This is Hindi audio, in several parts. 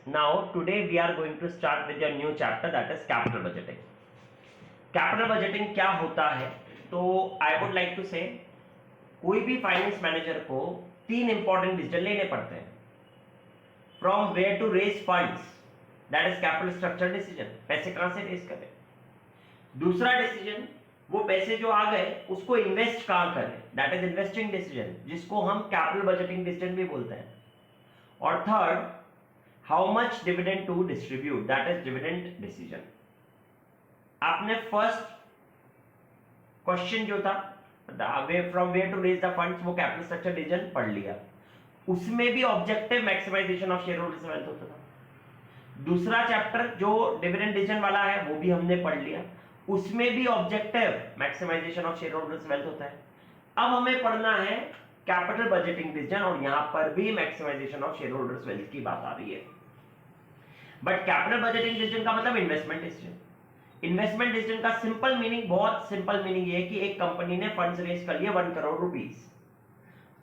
Now, today we are going to start with a new chapter, that is capital budgeting. Capital budgeting क्या होता है? तो आई वुड लाइक टू से कोई भी फाइनेंस मैनेजर को तीन इंपॉर्टेंट डिसीजन लेने पड़ते हैं. From where to raise funds, that is capital structure decision, पैसे कहां से रेज करें. दूसरा डिसीजन, वो पैसे जो आ गए उसको इन्वेस्ट कहां करें, दैट इज इन्वेस्टिंग डिसीजन, जिसको हम कैपिटल बजटिंग डिसीजन भी बोलते हैं. और third, how much dividend to distribute, that is dividend decision. आपने फर्स्ट क्वेश्चन जो था from where to raise the funds, वो कैपिटल स्ट्रक्चर डिसीजन पढ़ लिया. उसमें भी objective maximisation of share holders wealth होता था. दूसरा चैप्टर जो डिविडेंड डिसीजन वाला है वो भी हमने पढ़ लिया, उसमें भी objective maximisation of share holders wealth होता है. अब हमें पढ़ना है कैपिटल बजटिंग डिसीजन, और यहां पर भी maximisation of share holders wealth की बात आ रही है. बट कैपिटल बजटिंग डिसीजन का मतलब इन्वेस्टमेंट डिसीजन. इन्वेस्टमेंट डिसीजन का सिंपल मीनिंग, बहुत सिंपल मीनिंग ये है कि एक कंपनी ने फंड्स रेज कर लिए 1 करोड़ रुपीस.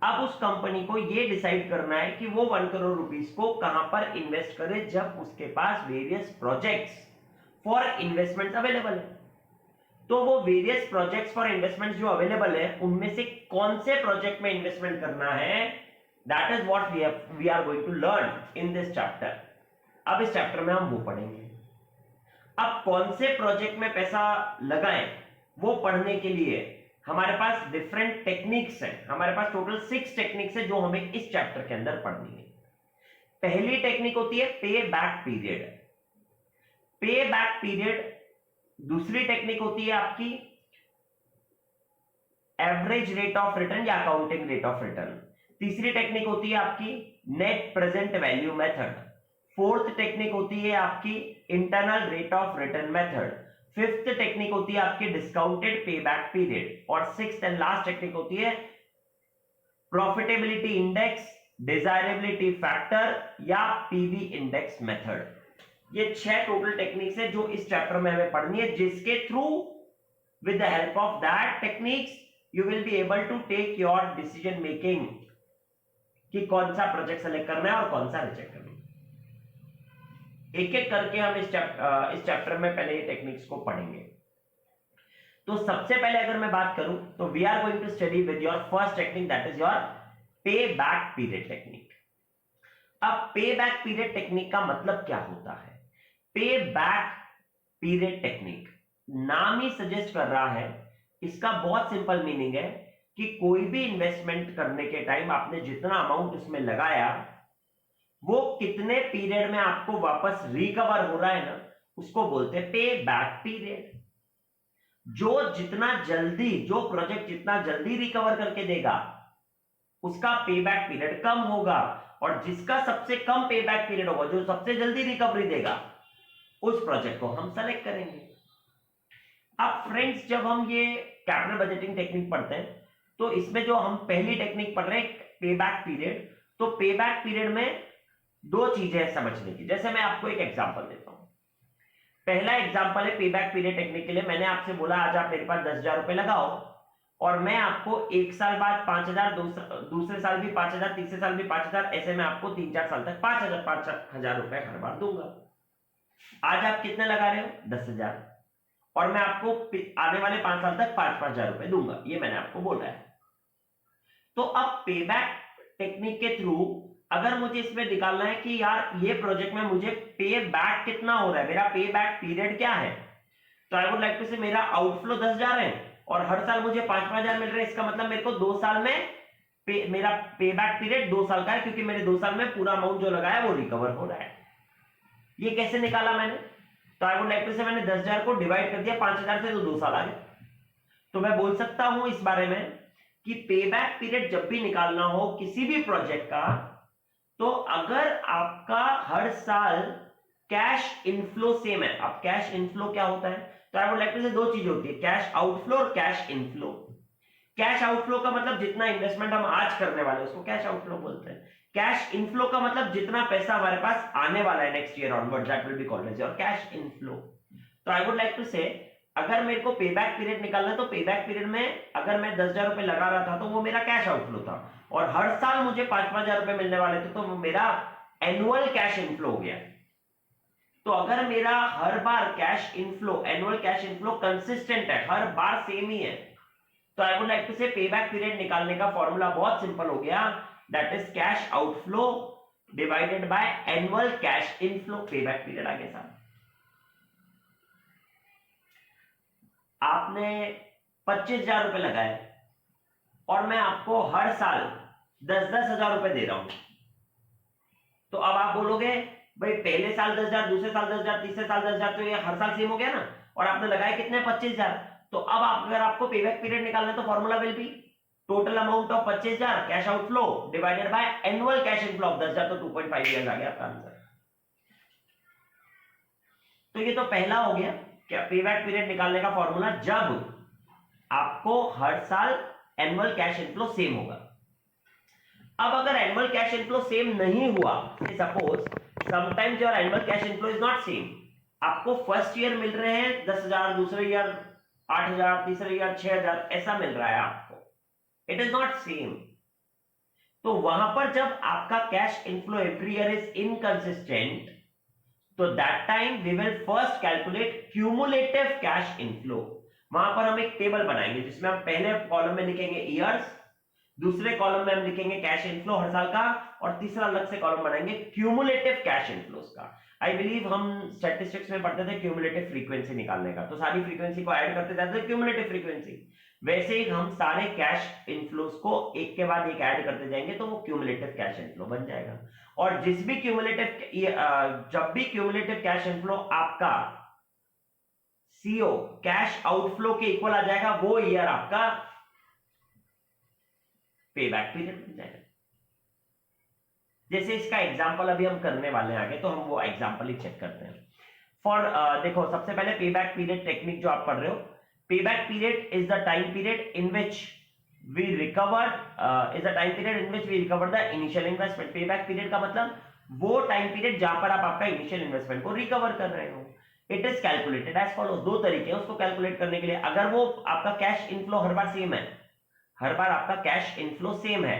अब उस कंपनी को ये डिसाइड करना है कि वो 1 करोड़ रुपीस को कहां पर इन्वेस्ट करे, जब उसके पास various projects for investments available है. तो वो वेरियस प्रोजेक्ट्स फॉर इन्वेस्टमेंट्स जो अवेलेबल है, उनमें से कौन से प्रोजेक्ट में इन्वेस्टमेंट करना है, that is what we are going to learn in this chapter. अब इस चैप्टर में हम वो पढ़ेंगे. अब कौन से प्रोजेक्ट में पैसा लगाएं, वो पढ़ने के लिए हमारे पास डिफरेंट टेक्निक्स हैं. हमारे पास टोटल 6 टेक्निक्स है जो हमें इस चैप्टर के अंदर पढ़नी है. पहली टेक्निक होती है पे बैक पीरियड. पे बैक पीरियड. दूसरी टेक्निक होती है आपकी एवरेज रेट ऑफ रिटर्न या अकाउंटिंग रेट ऑफ रिटर्न. तीसरी टेक्निक होती है आपकी net present value method. Fourth technique होती है आपकी internal rate of return method. Fifth technique होती है आपकी डिस्काउंटेड पे बैक पीरियड. और सिक्स्थ एंड लास्ट टेक्निक होती है प्रॉफिटेबिलिटी इंडेक्स, डिजायरेबिलिटी फैक्टर या पीवी इंडेक्स मेथड. ये 6 टोटल टेक्निक्स है जो इस चैप्टर में हमें पढ़नी है, जिसके through with the help of that techniques you will be able to take your decision making कि कौन सा प्रोजेक्ट सेलेक्ट करना है और कौन सा रिजेक्ट करना है. एक एक करके हम इस चैप्टर में पहले ये टेक्निक्स को पढ़ेंगे. तो सबसे पहले अगर मैं बात करूं तो we are going to study with your first technique, that is your pay back period technique. अब पे बैक पीरियड टेक्निक का मतलब क्या होता है? पे बैक पीरियड टेक्निक नाम ही सजेस्ट कर रहा है, इसका बहुत सिंपल मीनिंग है कि कोई भी इन्वेस्टमेंट करने के टाइम आपने जितना अमाउंट उसमें लगाया, वो कितने पीरियड में आपको वापस रिकवर हो रहा है ना, उसको बोलते हैं पे बैक पीरियड. जो प्रोजेक्ट जितना जल्दी रिकवर करके देगा उसका पे बैक पीरियड कम होगा, और जिसका सबसे कम पे बैक पीरियड होगा, जो सबसे जल्दी रिकवरी देगा, उस प्रोजेक्ट को हम सेलेक्ट करेंगे. अब फ्रेंड्स, जब हम ये कैपिटल बजटिंग टेक्निक पढ़ते हैं तो इसमें जो हम पहली टेक्निक पढ़ रहे हैं पे बैक पीरियड, तो पे बैक पीरियड में 2 चीजें हैं समझने की. जैसे मैं आपको एक एग्जांपल देता हूं. पहला एग्जांपल है पे बैक पीरियड टेक्निक के लिए. मैंने आपसे बोला आज आप मेरे पास 10,000 रुपए लगाओ, और मैं आपको 1 साल बाद 5,000, दूसरे साल भी 5,000, तीसरे साल भी 5,000, ऐसे मैं आपको 3-4 साल तक 5,000 रुपए हर बार दूंगा. आज आप कितने लगा रहे हो? 10,000, और मैं आपको आने वाले 5 साल तक 5,000 रुपए दूंगा. ये मैंने आपको बोला है. तो अब पे बैक टेक्निक के थ्रू अगर मुझे इसमें निकालना है कि यार ये प्रोजेक्ट में मुझे पे बैक कितना हो रहा है, मेरा पे बैक पीरियड क्या है, तो आई वुड लाइक टू से मेरा आउटफ्लो 10,000 है और हर साल मुझे 5,000 मिल रहे हैं. इसका मतलब मेरे को 2 साल में मेरा पे बैक पीरियड 2 साल का है, क्योंकि मेरे 2 साल में पूरा अमाउंट जो लगाया वो रिकवर हो रहा है. ये कैसे निकाला मैंने? तो आई वुड लाइक टू से मैंने 10,000 को डिवाइड कर दिया 5,000 से, तो 2 साल आ गए. तो मैं बोल सकता हूं इस बारे में कि पे बैक पीरियड जब भी निकालना हो किसी भी प्रोजेक्ट का, तो अगर आपका हर साल कैश इनफ्लो सेम है. अब कैश इनफ्लो क्या होता है? तो आई वुड लाइक टू से 2 चीजें होती है, कैश आउटफ्लो और कैश इनफ्लो. कैश आउटफ्लो का मतलब जितना इन्वेस्टमेंट हम आज करने वाले हैं उसको कैश आउटफ्लो बोलते हैं. कैश इनफ्लो का मतलब जितना पैसा हमारे पास आने वाला है next year onward, that will be called as your cash inflow. तो आई वुड लाइक टू से अगर मेरे को पे बैक पीरियड निकालना है, तो पे बैक पीरियड में अगर मैं 10,000 रुपए लगा रहा था तो वो मेरा कैश आउटफ्लो था, और हर साल मुझे 5,000 रुपए मिलने वाले थे, तो वो मेरा एनुअल कैश इनफ्लो हो गया। तो अगर मेरा हर बार cash inflow, annual cash inflow consistent है, हर बार सेम ही है, तो I would like to say payback period निकालने का फॉर्मूला बहुत सिंपल हो गया, that is cash outflow divided by annual cash inflow. Payback period आ गया साहब। आपने 25,000 रुपए लगाए और मैं आपको हर साल 10-10 हजार रुपए दे रहा हूं, तो अब आप बोलोगे भाई पहले साल 10,000, दूसरे साल 10,000, तीसरे साल 10,000, तो ये हर साल सेम हो गया ना, और आपने लगाए कितने 25,000। तो अब आप अगर आपको पेबैक पीरियड निकालना है तो formula will be total amount of 25,000 cash outflow divided by annual cash inflow of 10,000, तो 2.5 इयर्स आ गया आपका आंसर। तो ये तो पहला हो गया क्या पेबैक पीरियड निकालने का फॉर्मूला, जब आपको हर साल एनुअल कैश इनफ्लो सेम होगा। अब अगर एनुअल कैश इनफ्लो सेम नहीं हुआ, suppose sometimes your annual cash inflow is not same, आपको फर्स्ट ईयर मिल रहे हैं 10,000, दूसरे ईयर 8,000, तीसरे ईयर 6,000, ऐसा मिल रहा है आपको, इट इज नॉट सेम। तो वहां पर जब आपका cash inflow every year is inconsistent, तो that time we will first calculate cumulative cash inflow. वहां पर हम एक टेबल बनाएंगे जिसमें हम पहले कॉलम में लिखेंगे ईयर्स, दूसरे कॉलम में हम लिखेंगे कैश इनफ्लो हर साल का, और तीसरा अलग से कॉलम बनाएंगे क्यूमुलेटिव कैश इनफ्लोस का। आई बिलीव हम स्टैटिस्टिक्स में पढ़ते थे क्यूमुलेटिव फ्रीक्वेंसी निकालने का, तो सारी फ्रीक्वेंसी को ऐड करते जाते थे क्यूमुलेटिव फ्रीक्वेंसी, वैसे ही हम सारे कैश इनफ्लोस को एक के बाद एक ऐड करते जाएंगे तो वो क्यूमुलेटिव कैश इनफ्लो बन जाएगा। और जिस भी जब भी क्यूमुलेटिव कैश इनफ्लो आपका सीओ कैश आउटफ्लो के इक्वल आ जाएगा, वो ईयर आपका पेबैक पीरियड बन जाएगा। जैसे इसका एग्जांपल अभी हम करने वाले हैं आगे, तो हम वो एग्जांपल ही चेक करते हैं। फॉर देखो सबसे पहले पेबैक पीरियड टेक्निक जो आप पढ़ रहे हो, payback period is the time period in which we recover the initial investment. Payback period का मतलब वो टाइम पीरियड जहां पर आप आपका इनिशियल इन्वेस्टमेंट को रिकवर कर रहे हो। It is calculated as follow, दो तरीके हैं उसको कैलकुलेट करने के लिए। अगर वो आपका कैश इनफ्लो हर बार सेम है, हर बार आपका कैश इनफ्लो सेम है,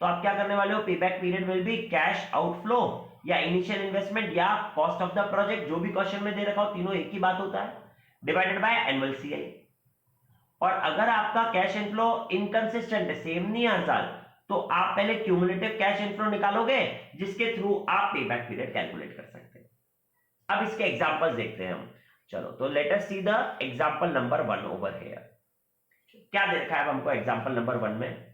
तो आप क्या करने वाले हो, payback period will be cash outflow या इनिशियल इन्वेस्टमेंट या कॉस्ट ऑफ द प्रोजेक्ट, जो भी क्वेश्चन में दे रखा हो, तीनों एक ही बात होता है, डिवाइडेड बाय एनुअल सीआई। और अगर आपका कैश इनफ्लो इनकंसिस्टेंट है, सेम नहीं हर साल, तो आप पहले क्यूमुलेटिव कैश इनफ्लो निकालोगे जिसके थ्रू आप पेबैक पीरियड कैलकुलेट कर सकते हैं। अब इसके एग्जांपल्स देखते हैं हम। चलो तो let us see the example number 1 over here. क्या दे रखा है हमको एग्जांपल नंबर 1 में,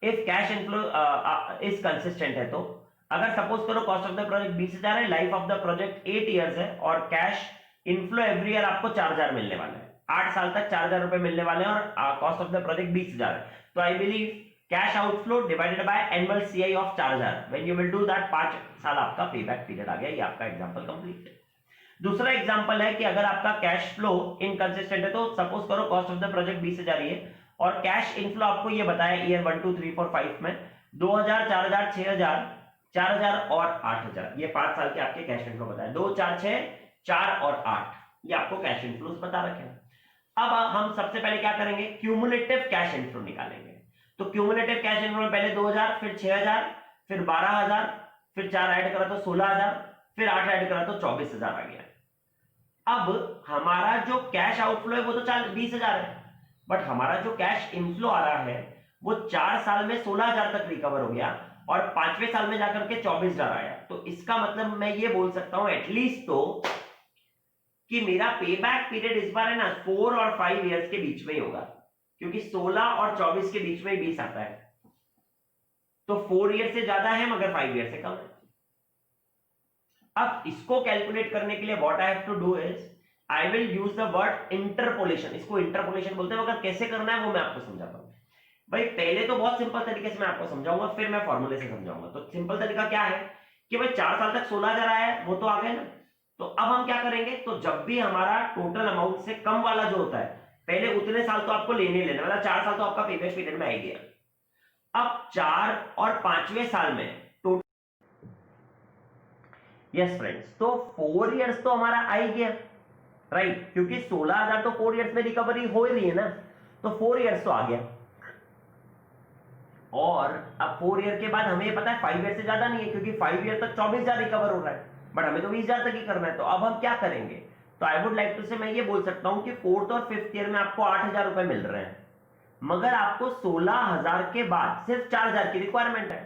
if cash inflow is consistent है, तो अगर सपोज करो कॉस्ट ऑफ द प्रोजेक्ट 20,000 है, life of the project 8 years है, और कैश इनफ्लो एवरी ईयर आपको 4,000 मिलने वाला है, 8 साल तक 4,000 रुपए मिलने वाले हैं, और कॉस्ट ऑफ द प्रोजेक्ट 20,000 है, तो I believe cash outflow divided by annual CI of 4,000, when you will do that 5 साल आपका पेबैक पीरियड आ गया। ये आपका एग्जांपल कंप्लीट है। दूसरा एग्जांपल है कि अगर आपका कैश फ्लो इनकंसिस्टेंट है, तो सपोज करो कॉस्ट ऑफ द प्रोजेक्ट 20,000 ही है, और कैश इनफ्लो आपको ये बताया ईयर 1 2 3 4 5 में 2,000, 4,000, 6,000, 4,000 और 8,000, ये 5 साल के आपके कैश इनफ्लो बताया, 2 4 6 4 और 8, ये आपको कैश इनफ्लोस बता रखे हैं। अब हम सबसे पहले क्या करेंगे, क्यूमुलेटिव कैश इनफ्लो निकालेंगे। तो क्यूमुलेटिव कैश इनफ्लो में पहले 2,000, फिर 6,000, फिर 12,000, फिर 4 ऐड करा तो 16,000, फिर 8 ऐड करा तो 24,000 आ गया। अब हमारा जो कैश आउटफ्लो है वो तो 20,000 है, बट हमारा जो कैश इनफ्लो आ रहा है वो 4 साल में 16,000 तक रिकवर हो गया, और 5वें साल में जाकर के 24,000 आया। तो इसका मतलब मैं ये बोल सकता हूं एटलीस्ट तो कि मेरा पेबैक पीरियड इस बार है ना 4 और 5 इयर्स के बीच में ही होगा, क्योंकि 16 और 24 के बीच में ही 20 आता है, तो 4 ईयर से ज्यादा है मगर 5 ईयर से कम है। अब इसको कैलकुलेट करने के लिए what I have to do is I will use the word interpolation. इसको इंटरपोलेशन बोलते हैं, मगर कैसे करना है वो मैं आपको समझाता हूं। भाई पहले तो बहुत सिंपल तरीके से मैं आपको समझाऊंगा, फिर मैं फॉर्मूले से समझाऊंगा। तो सिंपल तरीका क्या है कि भाई 4 साल तक 16,000 आया है, वो तो आ गए ना, तो अब हम क्या करेंगे, तो जब भी हमारा टोटल अमाउंट से कम वाला जो होता है, पहले उतने साल तो आपको लेने लेना, मतलब 4 साल तो आपका पेबैक पीरियड में आ गया। अब 4 और 5वें साल में टोटल, यस फ्रेंड्स, तो 4 इयर्स तो हमारा आ ही गया, राइट, क्योंकि 16,000 तो 4 इयर्स में रिकवरी हो ही रही है ना, तो 4 इयर्स तो आ गया। और अब 4 ईयर के बाद हमें ये पता है 5 ईयर से ज्यादा नहीं है, क्योंकि 5 ईयर तक 24,000 रिकवर हो रहा है, बट हमें तो 20,000 तक ही करना है। तो अब हम क्या करेंगे? तो आई वुड लाइक टू से मैं ये बोल सकता हूं कि 4th और 5th ईयर में आपको 8,000 रुपए मिल रहे हैं, मगर आपको 16,000 के बाद सिर्फ 4,000 की रिक्वायरमेंट है।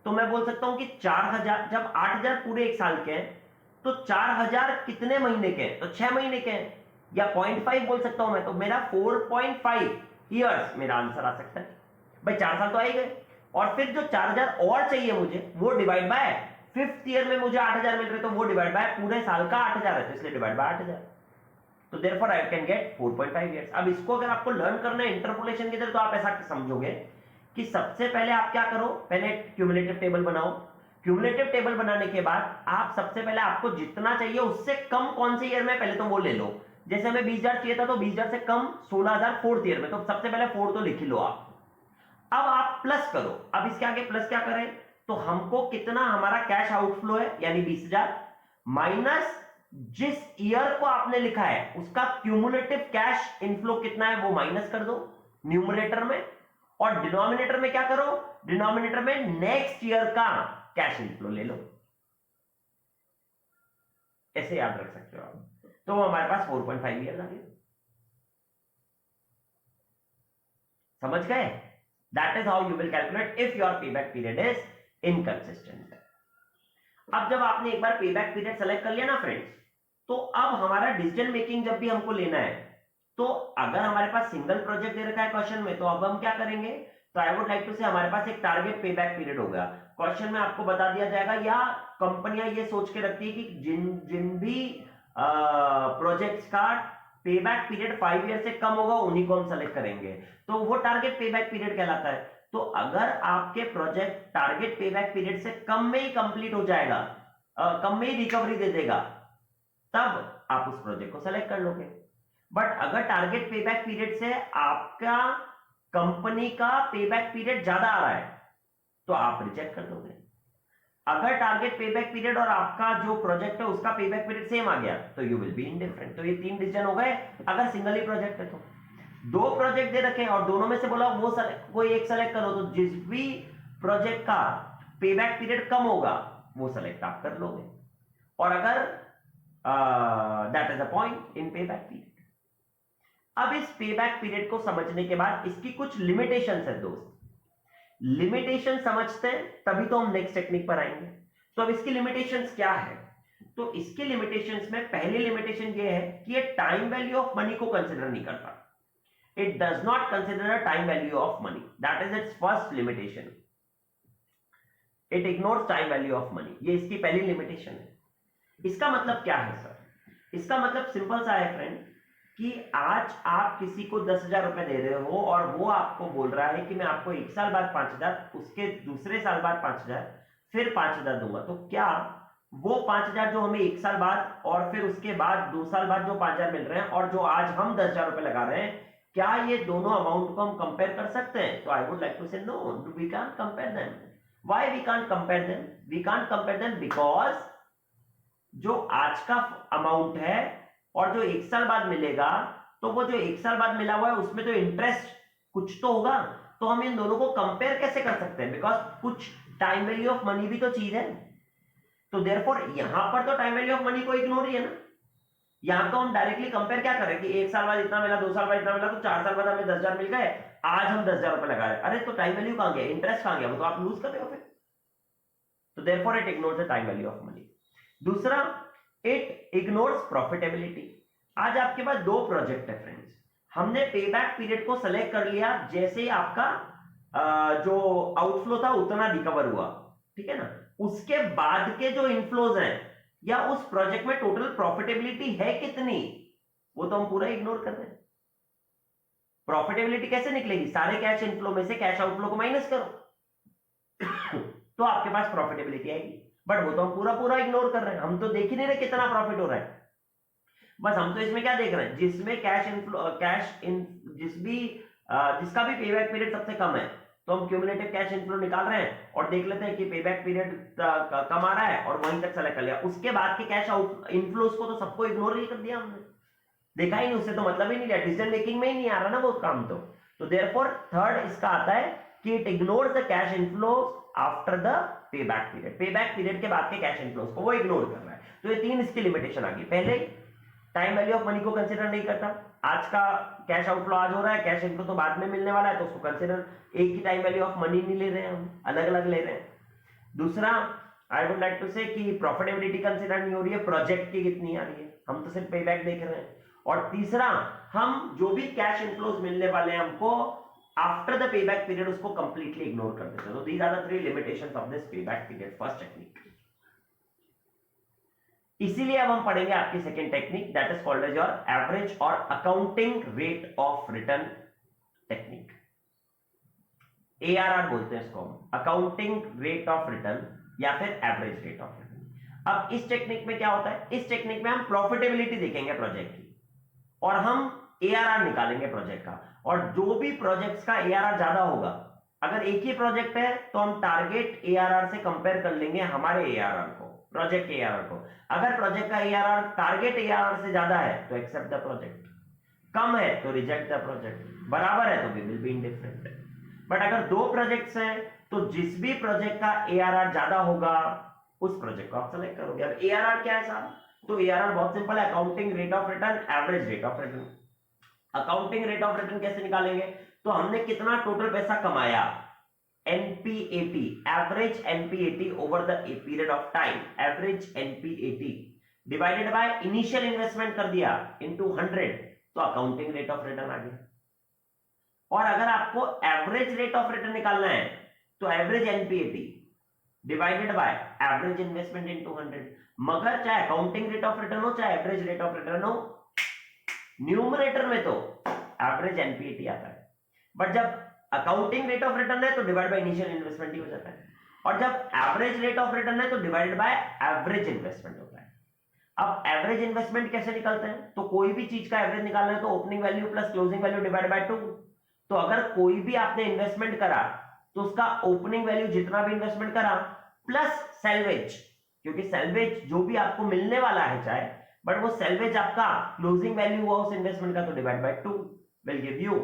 तो मैं बोल सकता हूं कि 4,000, जब 8,000 पूरे एक साल के हैं तो 4,000 कितने महीने के हैं? तो 6 महीने के हैं, या 0.5 बोल सकता हूं मैं। तो मेरा 4.5 ईयर्स मेरा आंसर आ सकता है। भाई 4 साल तो आ ही गए, और फिर जो 4,000 और चाहिए मुझे वो डिवाइड बाय 5th ईयर में मुझे 8,000 मिल रहे, तो वो डिवाइड बाय पूरे साल का 8,000 है, तो इसलिए डिवाइड बाय 8,000। तो therefore I can get 4.5 years. अब इसको अगर आपको लर्न करना है इंटरपोलेशन की तरह, तो आप ऐसा समझोगे कि सबसे पहले आप क्या करो, पहले क्यूमुलेटिव टेबल बनाओ। क्यूमुलेटिव टेबल बनाने के बाद आप सबसे पहले आपको जितना चाहिए उससे कम कौन से ईयर में, पहले तो वो ले लो। जैसे हमें 20,000 चाहिए था, तो 20,000 से कम 16,000 4th ईयर में, तो सबसे पहले 4 तो लिख लो आप। अब आप प्लस करो, अब इसके आगे प्लस क्या करें? तो हमको कितना हमारा कैश आउटफ्लो है यानी 20,000 माइनस जिस ईयर को आपने लिखा है उसका क्यूमुलेटिव कैश इनफ्लो कितना है वो माइनस कर दो न्यूमरेटर में, और डिनोमिनेटर में क्या करो? डिनोमिनेटर में नेक्स्ट ईयर का कैश इनफ्लो ले लो। ऐसे याद रख सकते हो आप। तो हमारे पास 4.5 ईयर आ गए। समझ गए? That is how you will calculate if your payback period is inconsistent. अब जब आपने एक बार पेबैक पीरियड सेलेक्ट कर लिया ना फ्रेंड्स, तो अब हमारा डिसीजन मेकिंग जब भी हमको लेना है, तो अगर हमारे पास सिंगल प्रोजेक्ट दे रखा है क्वेश्चन में, तो अब हम क्या करेंगे? तो आई वुड लाइक टू से हमारे पास एक टारगेट पेबैक पीरियड होगा। क्वेश्चन में आपको बता दिया जाएगा, या कंपनियां ये सोच के रखती है कि जिन भी प्रोजेक्ट्स का पेबैक पीरियड 5 ईयर से कम होगा उन्हीं को हम सेलेक्ट करेंगे, तो वो टारगेट पेबैक पीरियड कहलाता है। तो अगर आपके प्रोजेक्ट टारगेट पेबैक पीरियड से कम में ही कंप्लीट हो जाएगा, कम में ही रिकवरी दे देगा, तब आप उस प्रोजेक्ट को सेलेक्ट कर लोगे। बट अगर टारगेट पेबैक पीरियड से आपका कंपनी का पेबैक पीरियड ज्यादा आ रहा है, तो आप रिजेक्ट कर दोगे। अगर टारगेट पेबैक पीरियड और आपका जो प्रोजेक्ट है उसका पेबैक पीरियड सेम आ गया, तो यू विल बी इनडिफरेंट। तो ये 3 डिसीजन हो गए अगर सिंगल ही प्रोजेक्ट है। तो 2 प्रोजेक्ट दे रखे और दोनों में से बोला वो कोई एक सेलेक्ट करो, तो जिस भी प्रोजेक्ट का पेबैक पीरियड कम होगा वो सेलेक्ट आप कर लोगे। और अगर that is a point in payback period. अब इस पेबैक पीरियड को समझने के बाद इसकी कुछ लिमिटेशंस है दोस्त। लिमिटेशन समझते हैं तभी तो हम नेक्स्ट टेक्निक पर आएंगे। तो अब इसकी लिमिटेशंस क्या है? तो इसकी लिमिटेशंस में पहली लिमिटेशन ये है कि ये टाइम वैल्यू ऑफ मनी को कंसिडर नहीं करता। It does not consider a time value of money. That is its first limitation. It ignores time value of money. ये इसकी पहली लिमिटेशन है। इसका मतलब क्या है सर? इसका मतलब सिंपल सा है फ्रेंड, कि आज आप किसी को 10,000 रुपए दे रहे हो और वो आपको बोल रहा है कि मैं आपको 1 साल बाद 5,000, उसके दूसरे साल बाद 5,000, फिर 5,000 दूंगा। तो क्या वो 5,000 जो हमें 1 साल बाद और फिर उसके बाद 2 साल बाद जो 5,000 मिल रहे हैं और जो आज हम 10,000 रुपए लगा रहे हैं, क्या ये दोनों अमाउंट को हम कंपेयर कर सकते हैं? तो I would like to say no, we can't compare them. Why we can't compare them? We can't compare them because जो आज का अमाउंट है और जो 1 साल बाद मिलेगा, तो वो जो 1 साल बाद मिला हुआ है उसमें तो इंटरेस्ट कुछ तो होगा, तो हम इन दोनों को कंपेयर कैसे कर सकते हैं? बिकॉज कुछ टाइम वैल्यू ऑफ मनी भी तो चीज है। तो देयरफॉर यहां पर तो टाइम वैल्यू ऑफ मनी को इग्नोर ही है ना। यहां तो हम डायरेक्टली कंपेयर क्या करें कि 1 साल बाद इतना मिला, 2 साल बाद इतना मिला, तो 4 साल बाद हमें 10,000 मिल गए, आज हम 10,000 रुपए लगा रहे हैं। अरे तो टाइम वैल्यू कहां गया? इंटरेस्ट कहां गया? वो तो आप लूज कर रहे हो फिर। तो therefore it ignores the time value of money. दूसरा, इट इग्नोर्स प्रॉफिटेबिलिटी। आज आपके पास 2 प्रोजेक्ट है फ्रेंड्स, हमने पेबैक पीरियड को सेलेक्ट कर लिया जैसे ही आपका जो आउटफ्लो था उतना रिकवर हुआ, ठीक है ना। उसके बाद के जो इनफ्लोज हैं या उस प्रोजेक्ट में टोटल प्रॉफिटेबिलिटी है कितनी, वो तो हम पूरा इग्नोर कर रहे हैं। प्रॉफिटेबिलिटी कैसे निकलेगी? सारे कैश इनफ्लो में से कैश आउटफ्लो को माइनस करो तो आपके पास प्रॉफिटेबिलिटी आएगी। बट वो तो हम पूरा इग्नोर कर रहे हैं, हम तो देख ही नहीं रहे कितना प्रॉफिट हो रहा है। बस हम तो इसमें क्या देख रहे हैं, जिसमें जिसका भी पेबैक पीरियड सबसे कम है, तो हम क्यूमुलेटिव कैश इनफ्लो निकाल रहे हैं और देख लेते हैं कि पेबैक पीरियड कम आ रहा है और वहीं तक सेलेक्ट कर लिया। उसके बाद के कैश आउट इनफ्लोस को तो सबको इग्नोर ही कर दिया हमने, देखा ही नहीं, उससे तो मतलब ही नहीं लिया, डिसीजन मेकिंग में ही नहीं आ रहा ना वो काम। तो देयरफॉर थर्ड इसका आता है कि it ignores the cash inflows after the पे बैक पीरियड, पे बैक पीरियड के बाद के कैश इनफ्लोज को वो इग्नोर कर रहा है। तो ये 3 इसकी लिमिटेशन आ गई। पहले टाइम वैल्यू ऑफ मनी को कंसीडर नहीं करता, आज का कैश आउटफ्लो आज हो रहा है, कैश इनफ्लो तो बाद में मिलने वाला है, तो उसको कंसीडर एक ही टाइम वैल्यू ऑफ मनी नहीं ले रहे हैं, हम अलग अलग ले रहे हैं। दूसरा, आई वुड लाइक टू से कि प्रॉफिटेबिलिटी कंसीडर नहीं हो रही है, प्रोजेक्ट की कितनी आ रही है, हम तो सिर्फ पे बैक देख रहे हैं। और तीसरा, हम जो भी कैश इनफ्लोज मिलने वाले हैं हमको आफ्टर द पे बैक पीरियड, उसको कंप्लीटली इग्नोर कर देते हैं। तो these are the 3 limitations of this पे बैक पीरियड फर्स्ट टेक्निक। इसीलिए अब हम पढ़ेंगे आपकी second technique, that is called as your average और accounting rate of return technique. ARR बोलते हैं इसको, अकाउंटिंग रेट ऑफ रिटर्न या फिर एवरेज रेट ऑफ रिटर्न। अब इस टेक्निक में क्या होता है, इस टेक्निक में हम प्रॉफिटेबिलिटी देखेंगे प्रोजेक्ट की और हम ARR निकालेंगे प्रोजेक्ट का, और जो भी प्रोजेक्ट्स का ARR ज्यादा होगा, अगर एक ही प्रोजेक्ट है तो हम टारगेट ARR से कंपेयर कर लेंगे हमारे ARR को, प्रोजेक्ट के ARR को। अगर प्रोजेक्ट का ARR टारगेट ARR से ज्यादा है तो एक्सेप्ट द प्रोजेक्ट, कम है तो रिजेक्ट द प्रोजेक्ट, बराबर है तो we will be indifferent. But अगर 2 प्रोजेक्ट्स हैं तो जिस भी प्रोजेक्ट का ARR ज्यादा होगा उस प्रोजेक्ट को आप सेलेक्ट करोगे। अब ARR क्या है साहब, तो ARR बहुत सिंपल है, accounting rate of return, average rate of return. Accounting rate of return कैसे निकालेंगे, तो हमने कितना टोटल पैसा कमाया, NPAT, average NPAT over the period of time, average NPAT divided by initial investment कर दिया इनटू 100, तो अकाउंटिंग रेट ऑफ रिटर्न आ गया। और अगर आपको एवरेज रेट ऑफ रिटर्न निकालना है तो average NPAT divided by average investment into 100। मगर चाहे अकाउंटिंग रेट ऑफ रिटर्न हो चाहे एवरेज रेट ऑफ रिटर्न हो, न्यूमरेटर में तो एवरेज NPAT आता है, बट जब अकाउंटिंग रेट ऑफ रिटर्न है तो डिवाइड बाय इनिशियल इन्वेस्टमेंट ही हो जाता है, और जब एवरेज रेट ऑफ रिटर्न है तो डिवाइडेड बाय एवरेज इन्वेस्टमेंट होता है। अब एवरेज इन्वेस्टमेंट कैसे निकलते हैं, तो कोई भी चीज का एवरेज निकालना है तो opening value plus closing value divide by 2। तो अगर कोई भी आपने इन्वेस्टमेंट करा तो उसका ओपनिंग वैल्यू जितना भी इन्वेस्टमेंट करा प्लस सेल्वेज, क्योंकि सेल्वेज जो भी आपको मिलने वाला है चाहे, बट वो सेल्वेज आपका क्लोजिंग वैल्यू हुआ उस इन्वेस्टमेंट का, तो divide by 2 will give you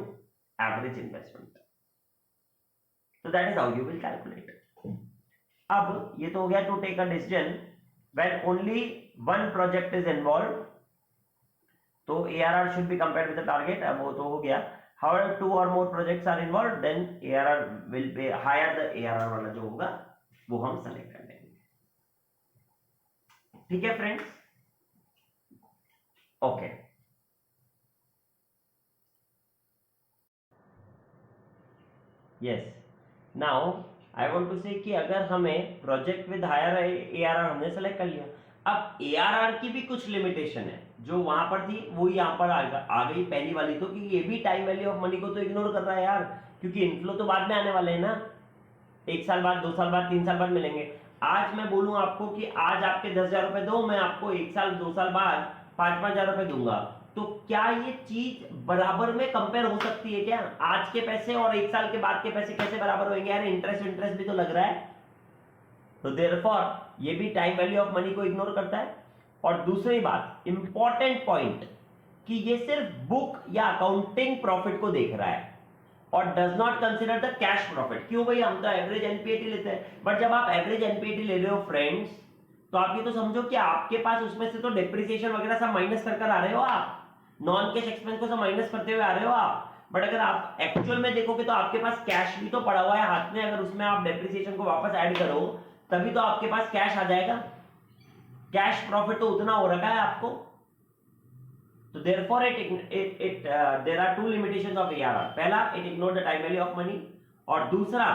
average investment. तो that is how you will calculate. अब ये तो हो गया to take a decision when only one project is involve, तो ARR should be compared with the target, अब वो तो हो गया। However, 2 or more projects are involved, then ARR will be higher, the ARR वाला जो होगा वो हम सेलेक्ट कर लेंगे। ठीक है friends, okay. Yes, now I want to say कि अगर हमें प्रोजेक्ट विद हायर ARR हमने सेलेक्ट कर लिया, अब ARR की भी कुछ लिमिटेशन है, जो वहां पर थी वो यहाँ पर आ गई। पहली वाली तो कि ये भी टाइम वैल्यू ऑफ मनी को तो इग्नोर कर रहा है यार, क्योंकि इनफ्लो तो बाद में आने वाले हैं ना, 1 साल बाद, 2 साल बाद, 3 साल बाद मिलेंगे। आज मैं बोलूं आपको कि आज आपके 10,000 रुपए दो, मैं आपको 1 साल 2 साल बाद 5-5 हजार रुपए दूंगा, तो क्या ये चीज बराबर में कंपेयर हो सकती है क्या? आज के पैसे और 1 साल के बाद के पैसे कैसे बराबर होंगे यार? इंटरेस्ट भी तो लग रहा है। तो देयरफॉर ये भी टाइम वैल्यू ऑफ मनी को इग्नोर करता है। और दूसरी बात, इंपॉर्टेंट पॉइंट, कि ये सिर्फ बुक या अकाउंटिंग प्रॉफिट को देख रहा है और does not consider the cash profit. क्यों भाई, हम तो एवरेज NPAT लेते हैं, बट जब आप एवरेज NPAT ले रहे हो फ्रेंड्स, तो आप ये तो समझो कि आपके पास उसमें से तो डिप्रिसिएशन वगैरह सब माइनस कर आ रहे हो, आप नॉन कैश एक्सपेंस को सब माइनस करते हुए आ रहे हो आप। बट अगर आप एक्चुअल में देखोगे तो आपके पास कैश भी तो पड़ा हुआ है हाथ में, अगर उसमें आप डिप्रिसिएशन को वापस ऐड करो तभी तो आपके पास कैश आ जाएगा। कैश प्रॉफिट तो उतना हो रखा है आपको। तो therefore there are 2 limitations of ARR. पहला, it ignore the time value of money, और दूसरा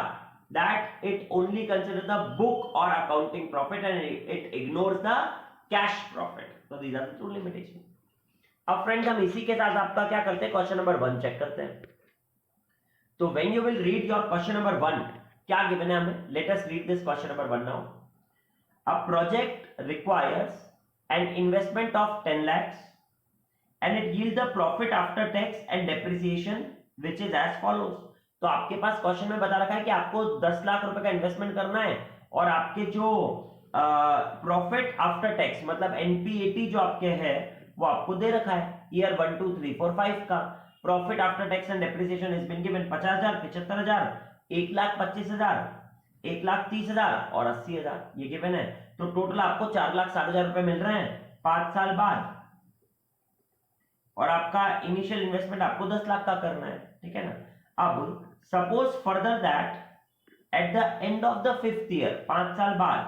that it only consider the book or accounting profit and it ignores the cash profit. So these are the 2 limitations. अब फ्रेंड्स हम इसी के साथ आपका क्या करते हैं, क्वेश्चन नंबर 1 चेक करते हैं। तो when you will read your question number 1, क्या गिवन है हमें? Let us read this question number 1 now. A project requires an investment of 10 lakhs and it yields a profit after tax and depreciation which is as follows. तो आपके पास क्वेश्चन में बता रखा है कि आपको 10 लाख रुपए का इन्वेस्टमेंट करना है और आपके जो प्रॉफिट आफ्टर टैक्स मतलब NPAT जो आपके है वो आपको दे रखा है ईयर 1 2 3 4 5 का। Profit after tax and depreciation is been given 50,000, 75,000, 1,25,000, 1,30,000 और 80,000 ये गिवन है। तो टोटल आपको 4,60,000 रुपए मिल रहे हैं 5 साल बाद, और आपका इनिशियल इन्वेस्टमेंट आपको 10 लाख का करना है, ठीक है ना। अब suppose further that at the end of the 5th year, 5 साल बाद,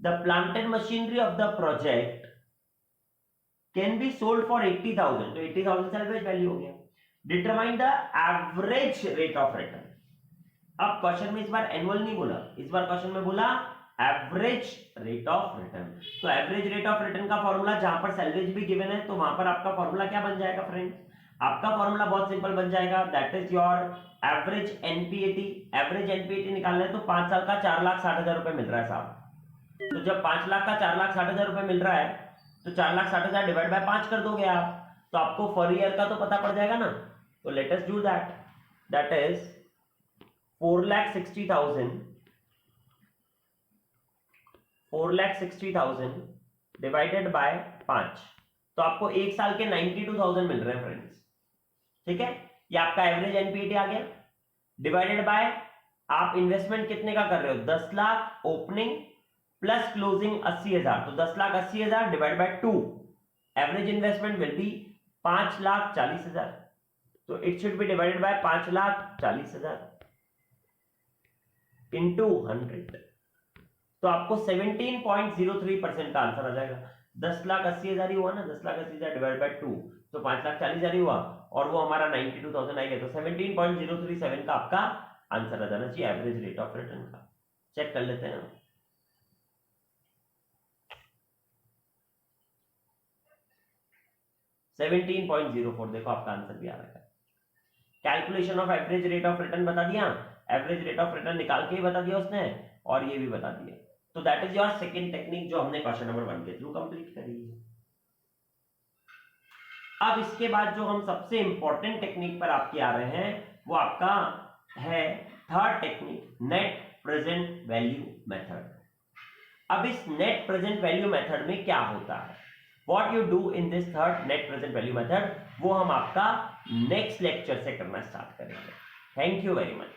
the plant and machinery of the project can be sold for 80,000, तो 80,000 सैल्वेज वैल्यू हो गया। Determine the average rate of return. अब क्वेश्चन में इस बार एनुअल नहीं बोला, इस बार क्वेश्चन में बोला एवरेज रेट ऑफ रिटर्न। तो एवरेज रेट ऑफ रिटर्न का फॉर्मूला, जहां पर सैलवेज भी गिवन है तो वहां पर आपका फॉर्मूला क्या बन जाएगा फ्रेंड्स? आपका फॉर्मूला बहुत सिंपल बन जाएगा, that is your average NPAT. Average NPAT निकालना है तो 5 साल का 4,60,000 रुपए मिल रहा है साहब। तो जब 5 लाख का 4,60,000 रुपए मिल रहा है तो 4,60,000 डिवाइड बाय 5 कर दोगे आप, तो आपको पर ईयर का तो पता पड़ जाएगा ना। तो let us do that, that is 4,60,000 divided by 5, तो आपको एक साल के 92,000 मिल रहे हैं फ्रेंड्स, ठीक है। ये आपका एवरेज एनपीएटी आ गया, डिवाइडेड बाय आप इन्वेस्टमेंट कितने का कर रहे हो, 10 लाख ओपनिंग प्लस क्लोजिंग 80,000, तो 10,80,000 divide by 2, average investment will be 5,40,000, तो it should be divided by 5,40,000 into 100, तो आपको 17.03% का आंसर आ जाएगा। 10,80,000 ही हुआ ना, 10,80,000 डिवाइड बाय 2, तो 5,40,000 ही हुआ, और वो हमारा 92,000 आएगा, तो 17.037 का आपका आंसर आ जाना चाहिए एवरेज रेट ऑफ रिटर्न का। चेक कर लेते हैं, 17.04, देखो आपका आंसर भी आ रहा है। Calculation of average rate of return बता दिया, एवरेज रेट ऑफ रिटर्न निकाल के ही बता दिया उसने, और ये भी बता दिया। तो that is your second technique जो हमने क्वेश्चन नंबर 1 के थ्रू कंप्लीट करी है। अब इसके बाद जो हम सबसे इंपॉर्टेंट टेक्निक पर आपके आ रहे हैं वो आपका है third technique, net present value method. अब इस नेट प्रेजेंट वैल्यू मेथड में क्या होता है, what you do in this third net present value method, वो हम आपका नेक्स्ट लेक्चर से करना स्टार्ट करेंगे। Thank you very much.